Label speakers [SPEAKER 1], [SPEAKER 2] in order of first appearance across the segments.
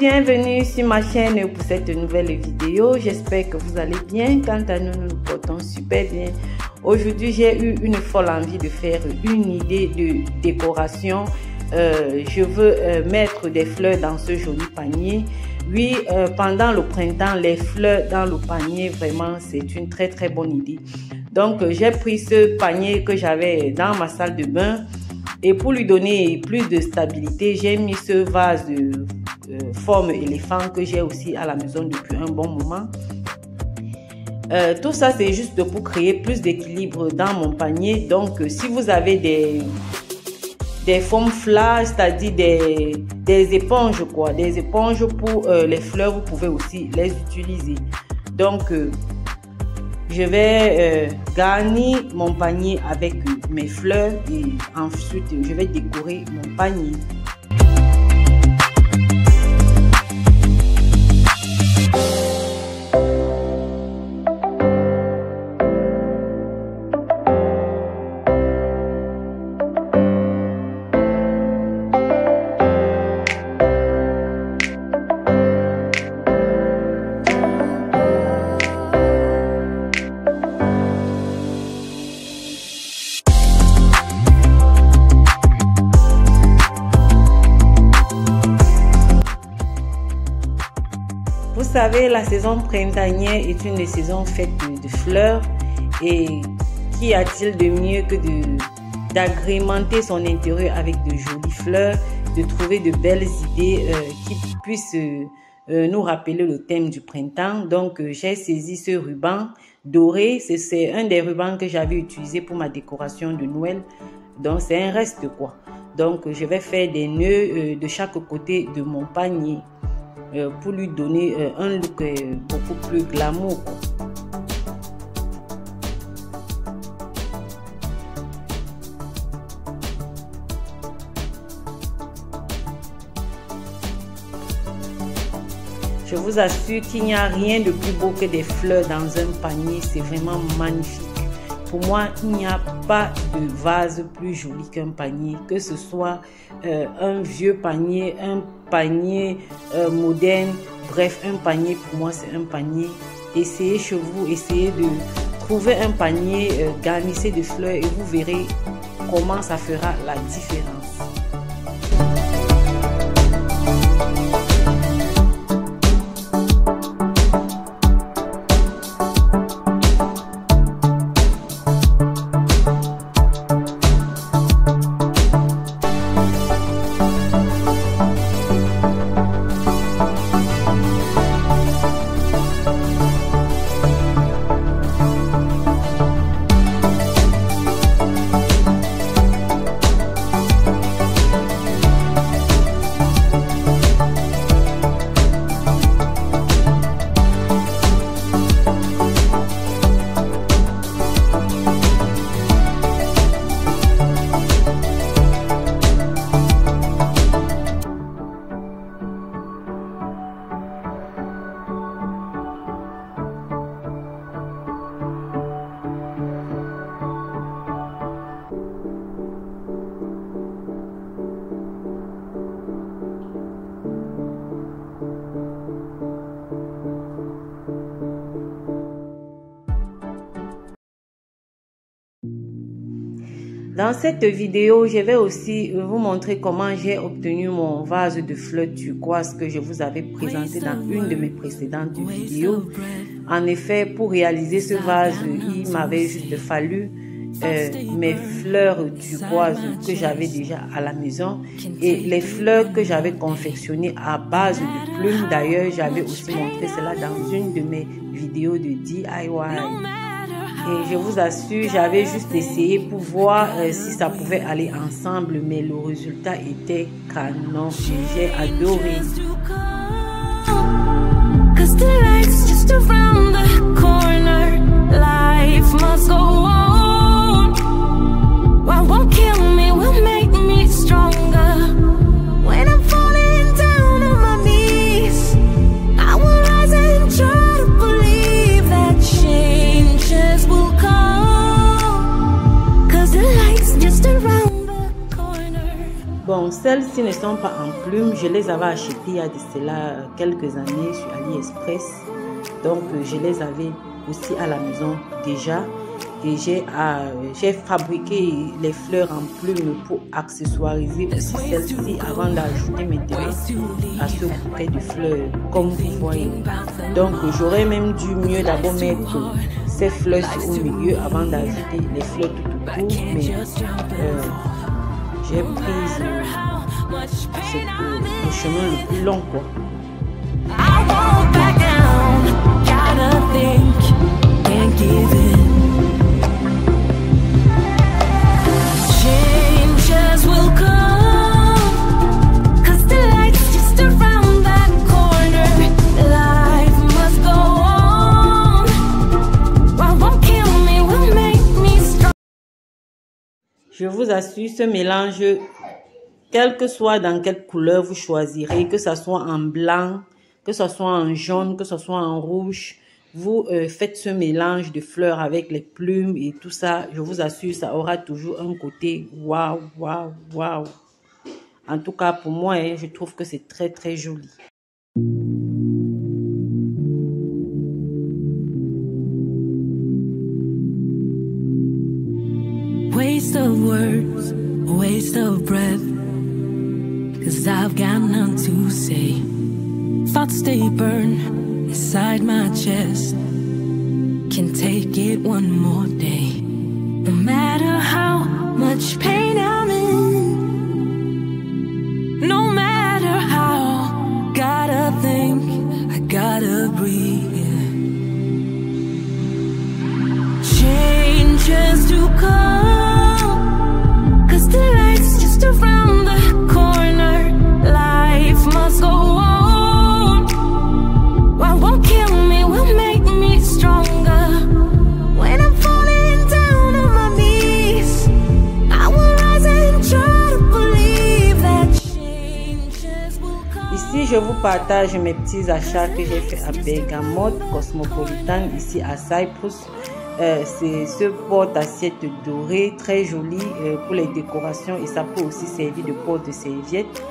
[SPEAKER 1] bienvenue sur ma chaîne pour cette nouvelle vidéo. J'espère que vous allez bien. Quant à nous, nous nous portons super bien. Aujourd'hui, j'ai eu une folle envie de faire une idée de décoration. Je veux mettre des fleurs dans ce joli panier. Oui, pendant le printemps, les fleurs dans le panier, vraiment, c'est une très très bonne idée. Donc, j'ai pris ce panier que j'avais dans ma salle de bain. Et pour lui donner plus de stabilité, j'ai mis ce vase de forme éléphant que j'ai aussi à la maison depuis un bon moment. Tout ça, c'est juste pour créer plus d'équilibre dans mon panier. Donc, si vous avez des formes fleurs, c'est-à-dire des éponges, quoi, des éponges pour les fleurs, vous pouvez aussi les utiliser. Donc, je vais garnir mon panier avec mes fleurs et ensuite je vais décorer mon panier. Vous savez, la saison printanière est une des saisons faites de fleurs, et qu'y a-t-il de mieux que d'agrémenter son intérieur avec de jolies fleurs, de trouver de belles idées qui puissent nous rappeler le thème du printemps. Donc, j'ai saisi ce ruban doré. C'est un des rubans que j'avais utilisé pour ma décoration de Noël. Donc, c'est un reste, quoi. Donc, je vais faire des nœuds de chaque côté de mon panier pour lui donner un look beaucoup plus glamour. Je vous assure qu'il n'y a rien de plus beau que des fleurs dans un panier. C'est vraiment magnifique. Pour moi, il n'y a pas de vase plus joli qu'un panier, que ce soit un vieux panier, un panier moderne, bref, un panier, pour moi, c'est un panier. Essayez chez vous, essayez de trouver un panier, garnissez de fleurs et vous verrez comment ça fera la différence. Dans cette vidéo, je vais aussi vous montrer comment j'ai obtenu mon vase de fleurs turquoise que je vous avais présenté dans une de mes précédentes vidéos. En effet, pour réaliser ce vase, il m'avait juste fallu mes fleurs turquoises que j'avais déjà à la maison et les fleurs que j'avais confectionnées à base de plumes. D'ailleurs, j'avais aussi montré cela dans une de mes vidéos de DIY. Et je vous assure, j'avais juste essayé pour voir si ça pouvait aller ensemble, mais le résultat était canon. J'ai adoré. Bon, celles-ci ne sont pas en plume. Je les avais achetées il y a de cela quelques années sur AliExpress. Donc, je les avais aussi à la maison déjà. Et j'ai fabriqué les fleurs en plume pour accessoiriser aussi celles-ci avant d'ajouter maintenant à ce bouquet de fleurs, comme vous voyez. Donc, j'aurais même dû mieux d'abord mettre ces fleurs au milieu avant d'ajouter les fleurs tout autour. Mais j'ai pris le chemin le plus long, quoi. Je vous assure, ce mélange, quel que soit dans quelle couleur vous choisirez, que ce soit en blanc, que ce soit en jaune, que ce soit en rouge, vous faites ce mélange de fleurs avec les plumes et tout ça, je vous assure, ça aura toujours un côté waouh, waouh, waouh. En tout cas, pour moi, je trouve que c'est très, très joli.
[SPEAKER 2] Waste of words, waste of breath, 'cause I've got none to say. Thoughts stay burned inside my chest. Can't take it one more day. No matter how much pain I'm in, no matter how, gotta think, I gotta breathe. Changes to come. Around the corner, life must go on. What won't kill me will make me stronger. When I'm falling down on my knees, I will rise and try to believe that changes will come.
[SPEAKER 1] Ici, je vous partage mes petits achats que j'ai fait à Bergamote Cosmopolitan, ici à Cyprus. C'est ce porte-assiette doré très joli pour les décorations et ça peut aussi servir de porte-serviette.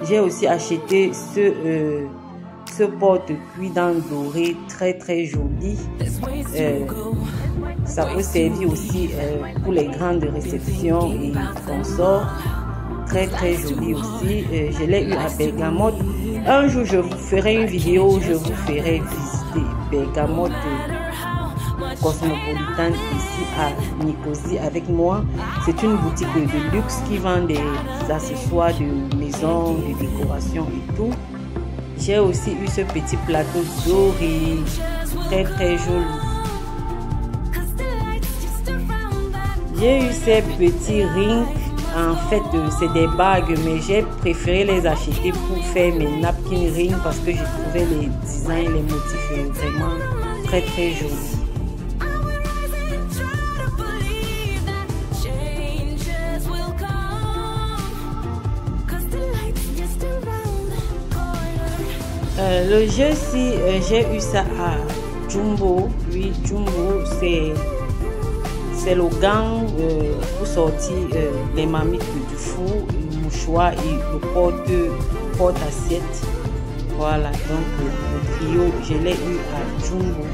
[SPEAKER 1] J'ai aussi acheté ce porte-cuidant doré très très joli. Ça peut servir aussi pour les grandes réceptions et consorts. Très très joli aussi. Je l'ai eu à Bergamote. Un jour je vous ferai une vidéo où je vous ferai visiter Bergamote Cosmopolitan ici à Nicosie avec moi. C'est une boutique de luxe qui vend des accessoires de maison, de décoration et tout. J'ai aussi eu ce petit plateau doré, très très joli. J'ai eu ces petits rings. En fait, c'est des bagues, mais j'ai préféré les acheter pour faire mes napkin rings parce que je trouvais les designs, les motifs vraiment très très jolis. Le jeu-ci, j'ai eu ça à Jumbo. Oui, Jumbo, c'est le gant pour sortir les marmites du four, le mouchoir et le porte-assiette. Voilà, donc le trio, je l'ai eu à Jumbo.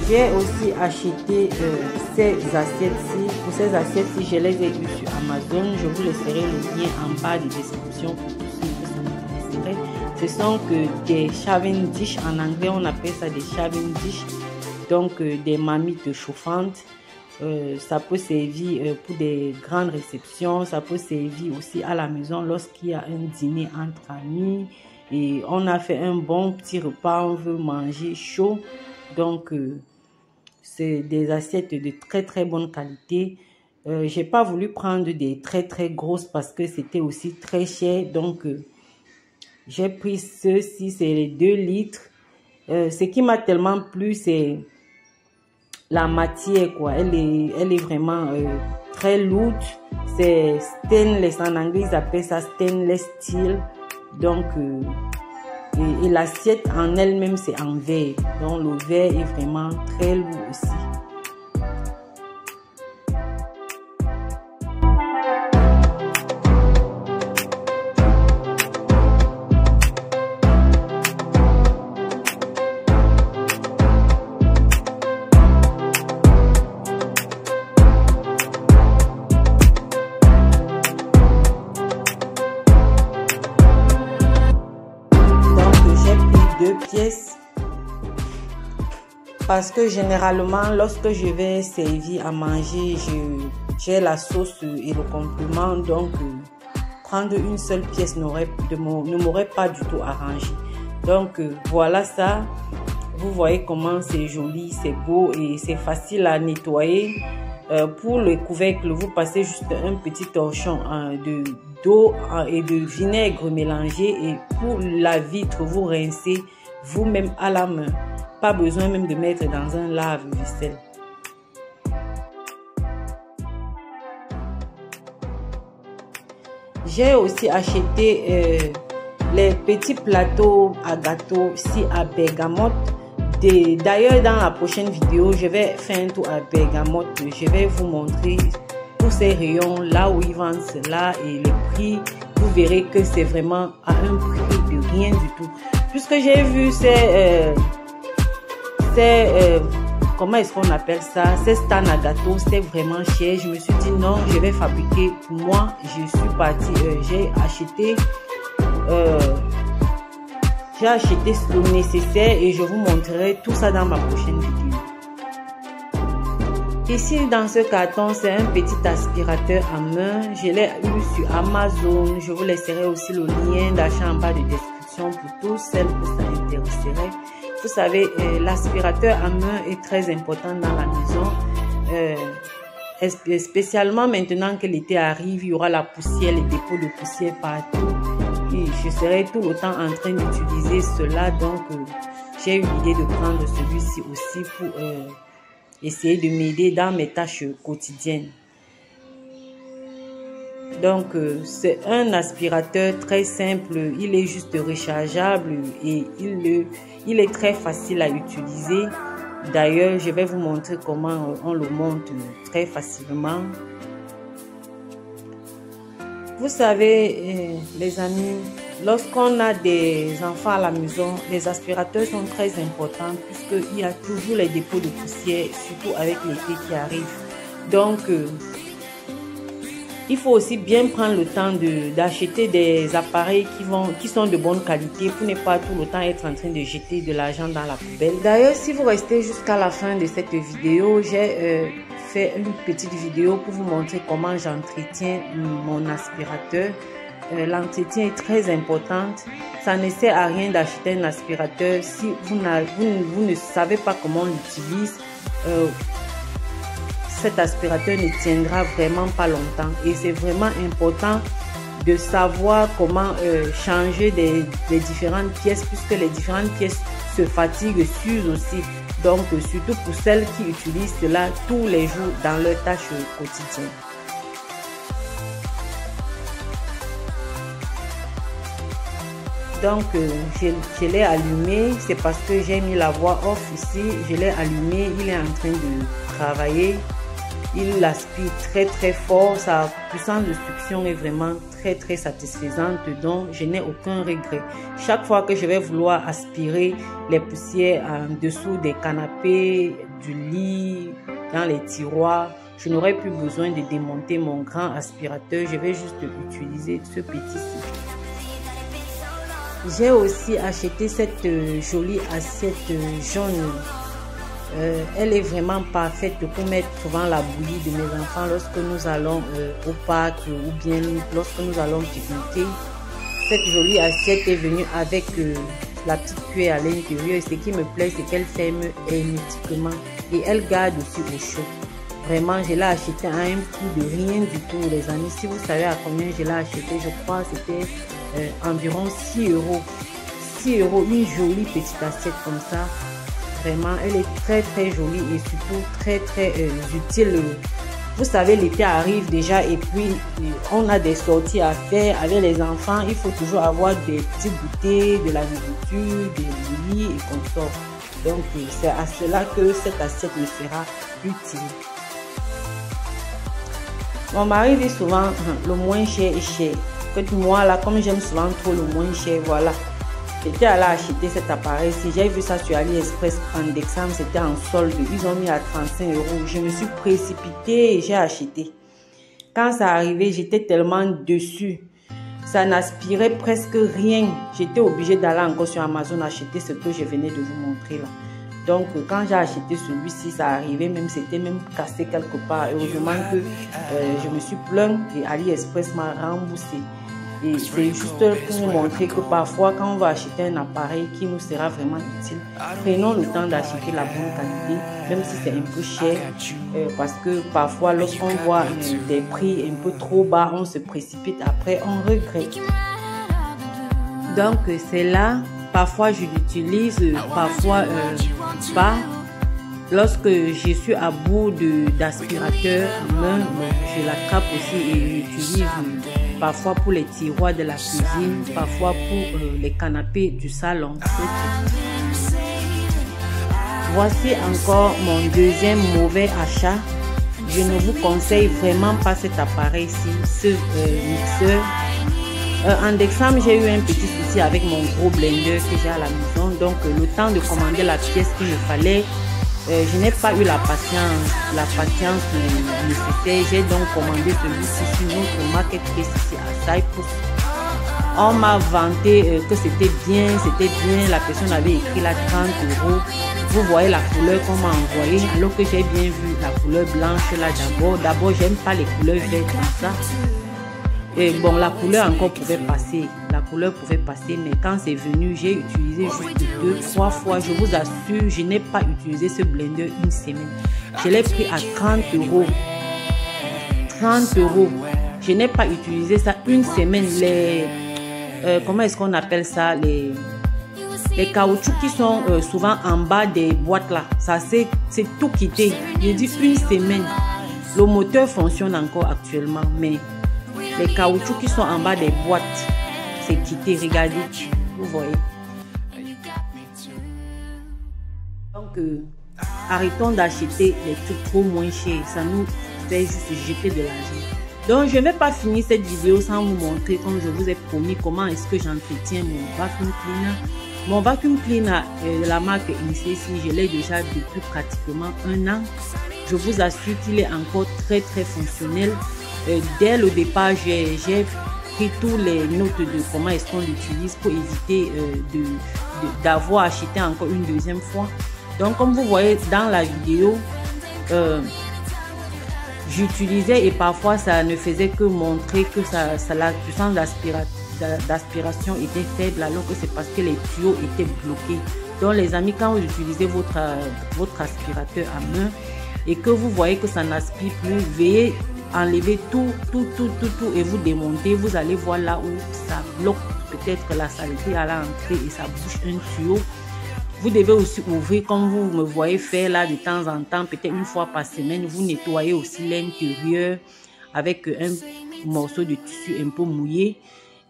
[SPEAKER 1] J'ai aussi acheté ces assiettes-ci. Pour ces assiettes-ci, je les ai eues sur Amazon. Je vous laisserai le lien en bas de description pour tous ceux que ça m'intéresserait. Ce sont que des shaving dish. En anglais, on appelle ça des shaving dish. Donc, des marmites chauffantes. Ça peut servir pour des grandes réceptions. Ça peut servir aussi à la maison lorsqu'il y a un dîner entre amis. Et on a fait un bon petit repas. On veut manger chaud. Donc, c'est des assiettes de très très bonne qualité. J'ai pas voulu prendre des très très grosses parce que c'était aussi très cher. Donc, j'ai pris ceux-ci, c'est les 2 litres. Ce qui m'a tellement plu, c'est la matière, quoi. Elle est vraiment très lourde. C'est stainless, en anglais ils appellent ça stainless steel. Donc, Et l'assiette en elle-même, c'est en verre. Donc le verre est vraiment très lourd aussi. Pièces parce que généralement lorsque je vais servir à manger, j'ai la sauce et le complément, donc prendre une seule pièce ne m'aurait pas du tout arrangé. Donc voilà ça, vous voyez comment c'est joli, c'est beau et c'est facile à nettoyer. Pour le couvercle, vous passez juste un petit torchon d'eau et de vinaigre mélangé, et pour la vitre, vous rincez vous-même à la main. Pas besoin même de mettre dans un lave-vaisselle. J'ai aussi acheté les petits plateaux à gâteau ici à Bergamote. D'ailleurs, dans la prochaine vidéo, je vais faire un tour à Bergamote. Je vais vous montrer tous ces rayons, là où ils vendent cela et les prix. Vous verrez que c'est vraiment à un prix de rien du tout. Puisque j'ai vu comment est-ce qu'on appelle ça, ces stands à gâteau, c'est vraiment cher. Je me suis dit non, je vais fabriquer pour moi. Je suis partie, j'ai acheté le nécessaire et je vous montrerai tout ça dans ma prochaine vidéo. Ici dans ce carton, c'est un petit aspirateur à main. Je l'ai eu sur Amazon. Je vous laisserai aussi le lien d'achat en bas de description pour tous celles que ça intéresserait. Vous savez, l'aspirateur à main est très important dans la maison. Spécialement maintenant que l'été arrive, il y aura la poussière, les dépôts de poussière partout. Et je serai tout le temps en train d'utiliser cela. Donc, j'ai eu l'idée de prendre celui-ci aussi pour essayer de m'aider dans mes tâches quotidiennes. Donc, c'est un aspirateur très simple. Il est juste rechargeable et il est très facile à utiliser. D'ailleurs, je vais vous montrer comment on le monte très facilement. Vous savez, les amis, lorsqu'on a des enfants à la maison, les aspirateurs sont très importants puisqu'il y a toujours les dépôts de poussière, surtout avec l'été qui arrive. Donc, il faut aussi bien prendre le temps d'acheter des appareils qui sont de bonne qualité pour ne pas tout le temps être en train de jeter de l'argent dans la poubelle. D'ailleurs, si vous restez jusqu'à la fin de cette vidéo, j'ai fait une petite vidéo pour vous montrer comment j'entretiens mon aspirateur. L'entretien est très important. Ça ne sert à rien d'acheter un aspirateur si vous ne savez pas comment on l'utilise. Cet aspirateur ne tiendra vraiment pas longtemps et c'est vraiment important de savoir comment changer des différentes pièces puisque les différentes pièces se fatiguent, s'usent aussi. Donc surtout pour celles qui utilisent cela tous les jours dans leurs tâches quotidiennes. Donc je l'ai allumé, c'est parce que j'ai mis la voix off ici. Je l'ai allumé, il est en train de travailler. Il aspire très très fort, sa puissance de succion est vraiment très satisfaisante, donc je n'ai aucun regret. Chaque fois que je vais vouloir aspirer les poussières en dessous des canapés, du lit, dans les tiroirs, je n'aurai plus besoin de démonter mon grand aspirateur, je vais juste utiliser ce petit-ci. J'ai aussi acheté cette jolie assiette jaune. Elle est vraiment parfaite pour mettre souvent la bouillie de mes enfants lorsque nous allons au parc ou bien lorsque nous allons pique-niquer. Cette jolie assiette est venue avec la petite cuillère à l'intérieur. Ce qui me plaît, c'est qu'elle ferme hermétiquement et elle garde aussi au chaud. Vraiment, je l'ai acheté à un prix de rien du tout, les amis. Si vous savez à combien je l'ai acheté, je crois que c'était environ 6 euros. 6 euros, une jolie petite assiette comme ça. Vraiment, elle est très jolie et surtout très utile Vous savez, l'été arrive déjà et puis on a des sorties à faire avec les enfants. Il faut toujours avoir des petits goûters, de la nourriture, des lits et consorts. Donc, c'est à cela que cette assiette me sera utile. Mon mari dit souvent, le moins cher est cher. Que moi, là, comme j'aime souvent trop le moins cher, voilà. J'étais allée acheter cet appareil-ci. J'ai vu ça sur AliExpress en décembre. C'était en solde. Ils ont mis à 35 €. Je me suis précipitée et j'ai acheté. Quand ça arrivait, j'étais tellement déçue. Ça n'aspirait presque rien. J'étais obligée d'aller encore sur Amazon acheter ce que je venais de vous montrer là. Donc, quand j'ai acheté celui-ci, ça arrivait même, c'était même cassé quelque part. Heureusement que je me suis plainte et AliExpress m'a remboursé. Et c'est juste pour vous montrer que parfois, quand on va acheter un appareil qui nous sera vraiment utile, prenons le temps d'acheter la bonne qualité, même si c'est un peu cher, parce que parfois, lorsqu'on voit des prix un peu trop bas, on se précipite, après on regrette. Donc, c'est là, parfois je l'utilise, parfois pas. Lorsque je suis à bout d'aspirateur à main, je l'attrape aussi et j'utilise parfois pour les tiroirs de la cuisine, parfois pour les canapés du salon. Voici encore mon deuxième mauvais achat. Je ne vous conseille vraiment pas cet appareil-ci, ce mixeur. En décembre, j'ai eu un petit souci avec mon gros blender que j'ai à la maison. Donc, le temps de commander la pièce qu'il me fallait, je n'ai pas eu la patience nécessaire. J'ai donc commandé celui-ci sur notre marketplace ici à Cyprus. On m'a vanté que c'était bien, la personne avait écrit là 30 €. Vous voyez la couleur qu'on m'a envoyée, alors que j'ai bien vu la couleur blanche là d'abord. D'abord, j'aime pas les couleurs vertes comme ça. Et bon, la couleur encore pouvait passer. La couleur pouvait passer, mais quand c'est venu, j'ai utilisé juste 2-3 fois. Je vous assure, je n'ai pas utilisé ce blender une semaine. Je l'ai pris à 30 €. 30 €. Je n'ai pas utilisé ça une semaine. Comment est-ce qu'on appelle ça? Les caoutchoucs qui sont souvent en bas des boîtes là. Ça, c'est tout quitté. J'ai dit une semaine. Le moteur fonctionne encore actuellement, mais les caoutchoucs qui sont en bas des boîtes, c'est quitté. Regardez, vous voyez. Donc, arrêtons d'acheter les trucs trop moins chers. Ça nous fait juste jeter de l'argent. Donc, je ne vais pas finir cette vidéo sans vous montrer, comme je vous ai promis, comment est-ce que j'entretiens mon vacuum cleaner. Mon vacuum cleaner de la marque INSEE, je l'ai déjà depuis pratiquement 1 an. Je vous assure qu'il est encore très fonctionnel. Dès le départ, j'ai pris tous les notes de comment est-ce qu'on l'utilise pour éviter d'avoir acheté encore une deuxième fois. Donc, comme vous voyez dans la vidéo, j'utilisais et parfois ça ne faisait que montrer que la puissance d'aspiration était faible, alors que c'est parce que les tuyaux étaient bloqués. Donc, les amis, quand vous utilisez votre aspirateur à main et que vous voyez que ça n'aspire plus, veuillez enlever tout et vous démontez. Vous allez voir là où ça bloque, peut-être que la saleté à l'entrée et ça bouche un tuyau. Vous devez aussi ouvrir, comme vous me voyez faire là de temps en temps, peut-être une fois par semaine. Vous nettoyez aussi l'intérieur avec un morceau de tissu un peu mouillé.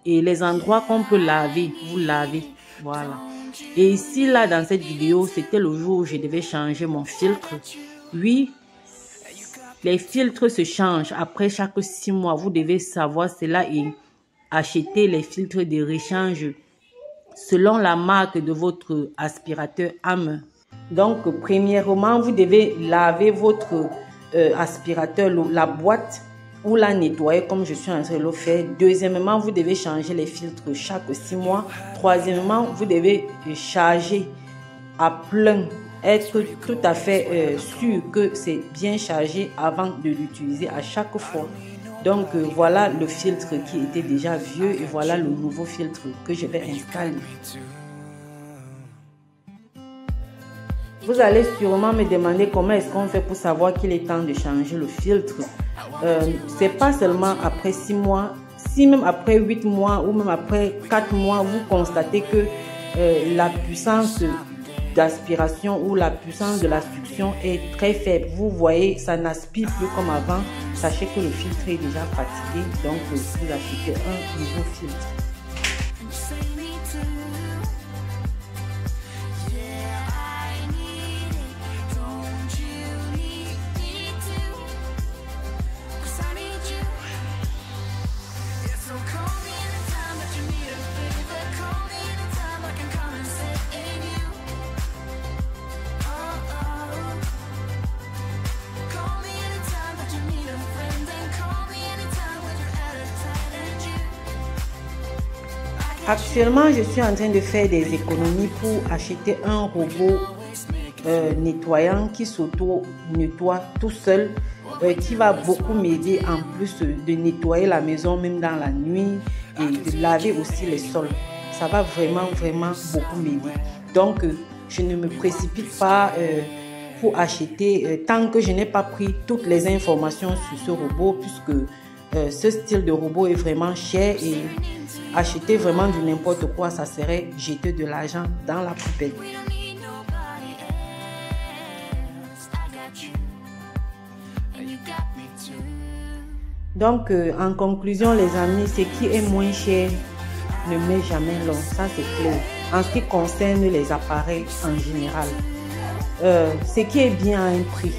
[SPEAKER 1] Et les endroits qu'on peut laver, vous lavez. Voilà. Et ici, là, dans cette vidéo, c'était le jour où je devais changer mon filtre. Oui, les filtres se changent après chaque 6 mois. Vous devez savoir cela et acheter les filtres de rechange selon la marque de votre aspirateur à main. Donc, premièrement, vous devez laver votre aspirateur, la boîte, ou la nettoyer comme je suis en train de le faire. Deuxièmement, vous devez changer les filtres chaque 6 mois. Troisièmement, vous devez charger à plein. Être tout à fait sûr que c'est bien chargé avant de l'utiliser à chaque fois. Donc voilà le filtre qui était déjà vieux et voilà le nouveau filtre que je vais installer. Vous allez sûrement me demander comment est-ce qu'on fait pour savoir qu'il est temps de changer le filtre. C'est pas seulement après 6 mois, si même après 8 mois ou même après 4 mois, vous constatez que la puissance d'aspiration ou la puissance de la succion est très faible. Vous voyez, ça n'aspire plus comme avant. Sachez que le filtre est déjà fatigué, donc vous achetez un nouveau filtre. Actuellement, je suis en train de faire des économies pour acheter un robot nettoyant qui s'auto-nettoie tout seul, qui va beaucoup m'aider en plus de nettoyer la maison même dans la nuit et de laver aussi les sols. Ça va vraiment beaucoup m'aider. Donc, je ne me précipite pas pour acheter tant que je n'ai pas pris toutes les informations sur ce robot, puisque ce style de robot est vraiment cher et acheter vraiment du n'importe quoi, ça serait jeter de l'argent dans la poubelle. Donc, en conclusion, les amis, ce qui est moins cher ne met jamais long, ça c'est clair. En ce qui concerne les appareils en général, ce qui est bien à un prix.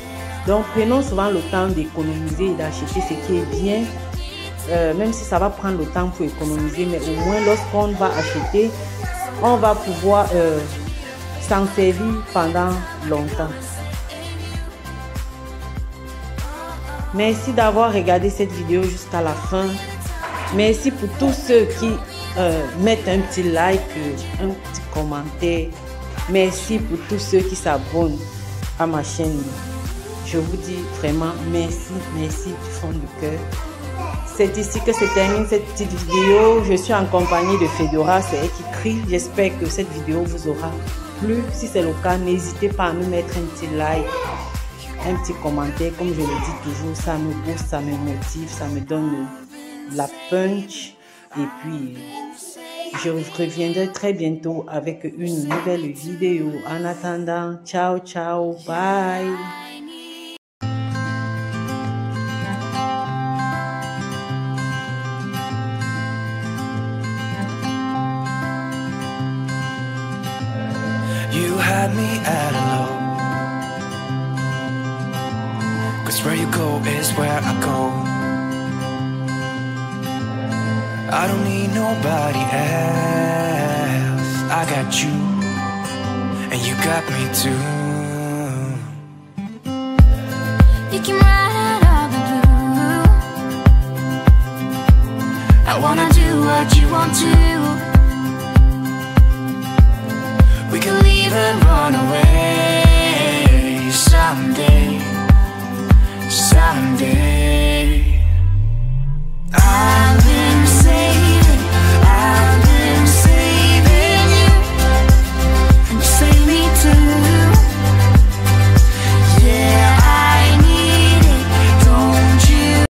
[SPEAKER 1] Donc, prenons souvent le temps d'économiser et d'acheter ce qui est bien. Même si ça va prendre le temps pour économiser, mais au moins lorsqu'on va acheter, on va pouvoir s'en servir pendant longtemps. Merci d'avoir regardé cette vidéo jusqu'à la fin. Merci pour tous ceux qui mettent un petit like, un petit commentaire. Merci pour tous ceux qui s'abonnent à ma chaîne. Je vous dis vraiment merci du fond du cœur. C'est ici que se termine cette petite vidéo. Je suis en compagnie de Fedora, c'est elle qui crie. J'espère que cette vidéo vous aura plu. Si c'est le cas, n'hésitez pas à me mettre un petit like, un petit commentaire. Comme je le dis toujours, ça me booste, ça me motive, ça me donne la punch. Et puis, je reviendrai très bientôt avec une nouvelle vidéo. En attendant, ciao, ciao, bye.
[SPEAKER 3] You had me at a low, 'cause where you go is where I go. I don't need nobody else. I got you, and you got me too.
[SPEAKER 2] You came right out of the blue. I wanna do what you want to.
[SPEAKER 3] We can leave and run away.